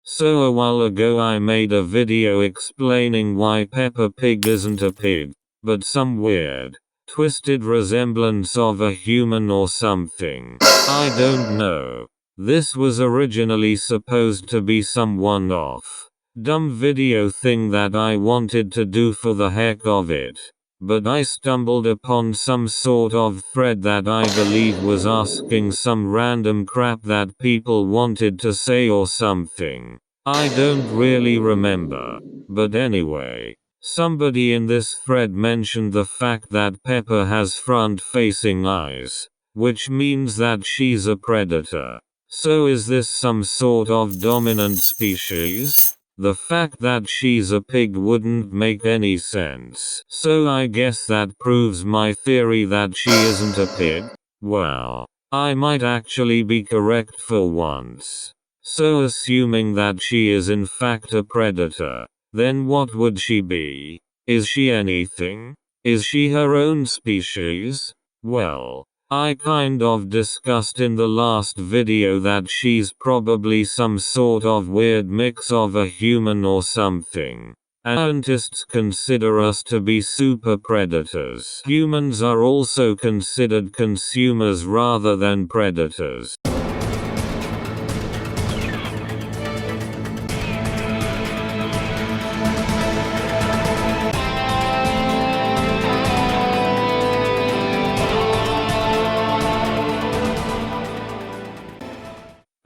So a while ago I made a video explaining why Peppa Pig isn't a pig, but some weird, twisted resemblance of a human or something. I don't know. This was originally supposed to be some one-off, dumb video thing that I wanted to do for the heck of it. But I stumbled upon some sort of thread that I believe was asking some random crap that people wanted to say or something. I don't really remember. But anyway, somebody in this thread mentioned the fact that Peppa has front-facing eyes, which means that she's a predator. So is this some sort of dominant species? The fact that she's a pig wouldn't make any sense. So I guess that proves my theory that she isn't a pig. Well, I might actually be correct for once. So assuming that she is in fact a predator, then what would she be? Is she anything? Is she her own species? Well, I kind of discussed in the last video that she's probably some sort of weird mix of a human or something. Scientists consider us to be super predators. Humans are also considered consumers rather than predators.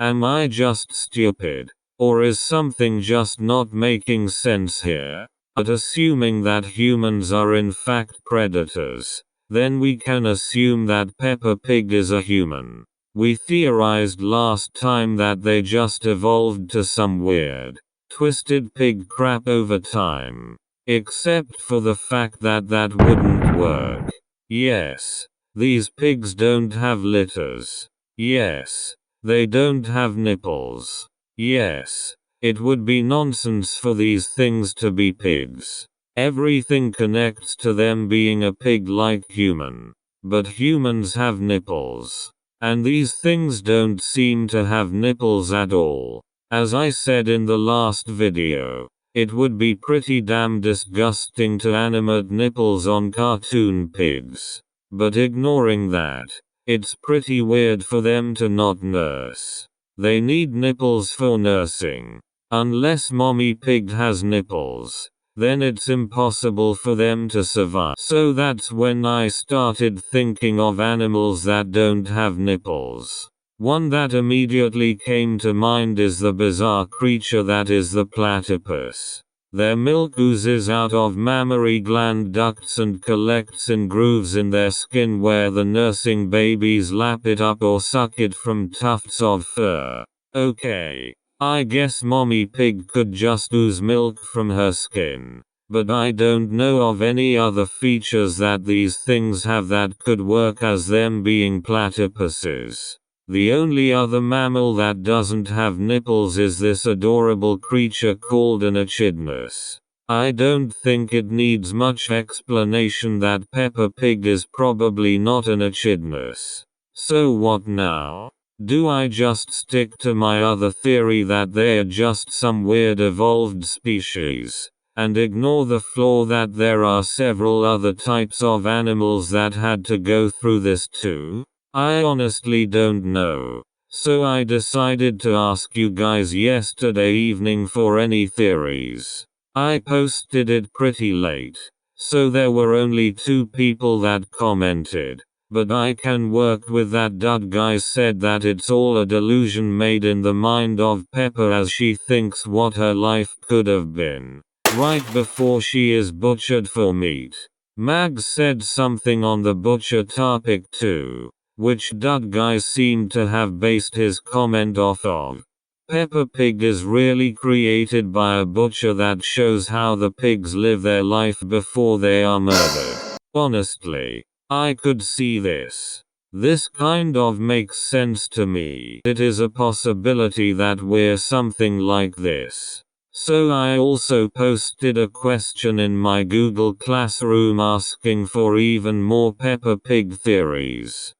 Am I just stupid? Or is something just not making sense here? But assuming that humans are in fact predators, then we can assume that Peppa Pig is a human. We theorized last time that they just evolved to some weird, twisted pig crap over time. Except for the fact that that wouldn't work. Yes, these pigs don't have litters. Yes. They don't have nipples. Yes. It would be nonsense for these things to be pigs. Everything connects to them being a pig like human. But humans have nipples. And these things don't seem to have nipples at all. As I said in the last video, it would be pretty damn disgusting to animate nipples on cartoon pigs. But ignoring that, it's pretty weird for them to not nurse. They need nipples for nursing. Unless mommy pig has nipples, then it's impossible for them to survive. So that's when I started thinking of animals that don't have nipples. One that immediately came to mind is the bizarre creature that is the platypus. Their milk oozes out of mammary gland ducts and collects in grooves in their skin where the nursing babies lap it up or suck it from tufts of fur. Okay, I guess mommy pig could just ooze milk from her skin. But I don't know of any other features that these things have that could work as them being platypuses. The only other mammal that doesn't have nipples is this adorable creature called an echidnas. I don't think it needs much explanation that Peppa Pig is probably not an echidnas. So what now? Do I just stick to my other theory that they're just some weird evolved species, and ignore the flaw that there are several other types of animals that had to go through this too? I honestly don't know. So I decided to ask you guys yesterday evening for any theories. I posted it pretty late, so there were only 2 people that commented. But I can work with that. Guys said that it's all a delusion made in the mind of Peppa as she thinks what her life could have been, right before she is butchered for meat. Mags said something on the butcher topic too, which guy seemed to have based his comment off of. Peppa Pig is really created by a butcher that shows how the pigs live their life before they are murdered. Honestly, I could see this. This kind of makes sense to me. It is a possibility that we're something like this. So I also posted a question in my Google Classroom asking for even more Peppa Pig theories.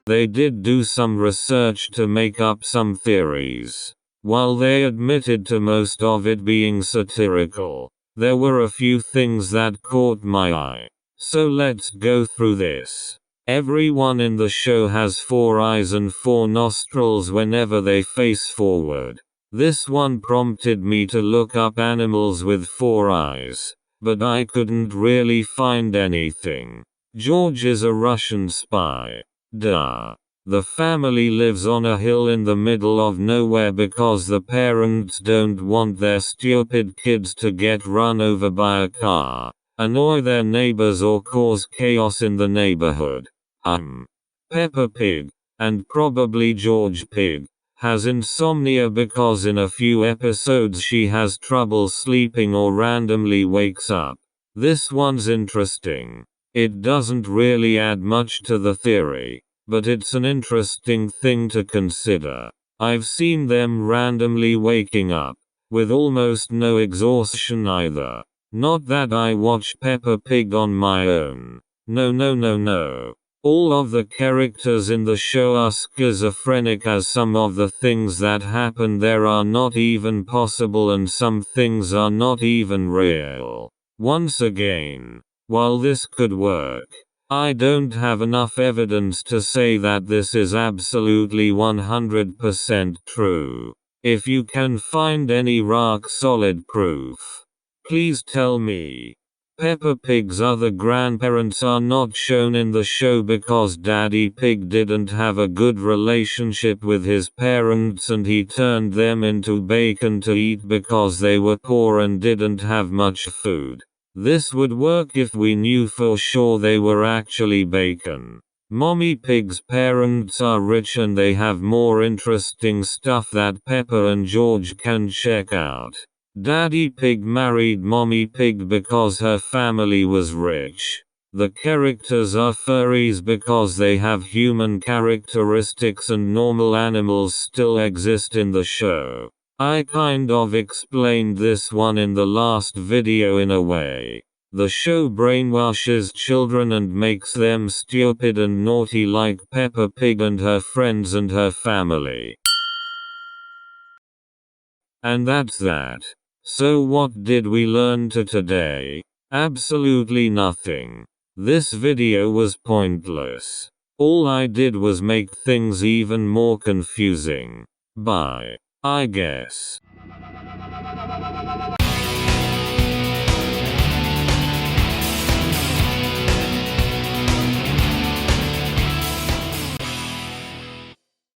They did do some research to make up some theories. While they admitted to most of it being satirical, there were a few things that caught my eye. So let's go through this. Everyone in the show has 4 eyes and 4 nostrils whenever they face forward. This one prompted me to look up animals with 4 eyes, but I couldn't really find anything. George is a Russian spy. Duh. The family lives on a hill in the middle of nowhere because the parents don't want their stupid kids to get run over by a car, annoy their neighbors or cause chaos in the neighborhood. Peppa Pig, and probably George Pig, has insomnia because in a few episodes she has trouble sleeping or randomly wakes up. This one's interesting. It doesn't really add much to the theory, but it's an interesting thing to consider. I've seen them randomly waking up, with almost no exhaustion either. Not that I watch Peppa Pig on my own. No. All of the characters in the show are schizophrenic, as some of the things that happen there are not even possible and some things are not even real. Once again, while this could work, I don't have enough evidence to say that this is absolutely 100% true. If you can find any rock-solid proof, please tell me. Peppa Pig's other grandparents are not shown in the show because Daddy Pig didn't have a good relationship with his parents and he turned them into bacon to eat because they were poor and didn't have much food. This would work if we knew for sure they were actually bacon. Mommy Pig's parents are rich and they have more interesting stuff that Peppa and George can check out. Daddy Pig married Mommy Pig because her family was rich. The characters are furries because they have human characteristics and normal animals still exist in the show. I kind of explained this one in the last video in a way. The show brainwashes children and makes them stupid and naughty like Peppa Pig and her friends and her family. And that's that. So what did we learn today? Absolutely nothing. This video was pointless. All I did was make things even more confusing. Bye, I guess.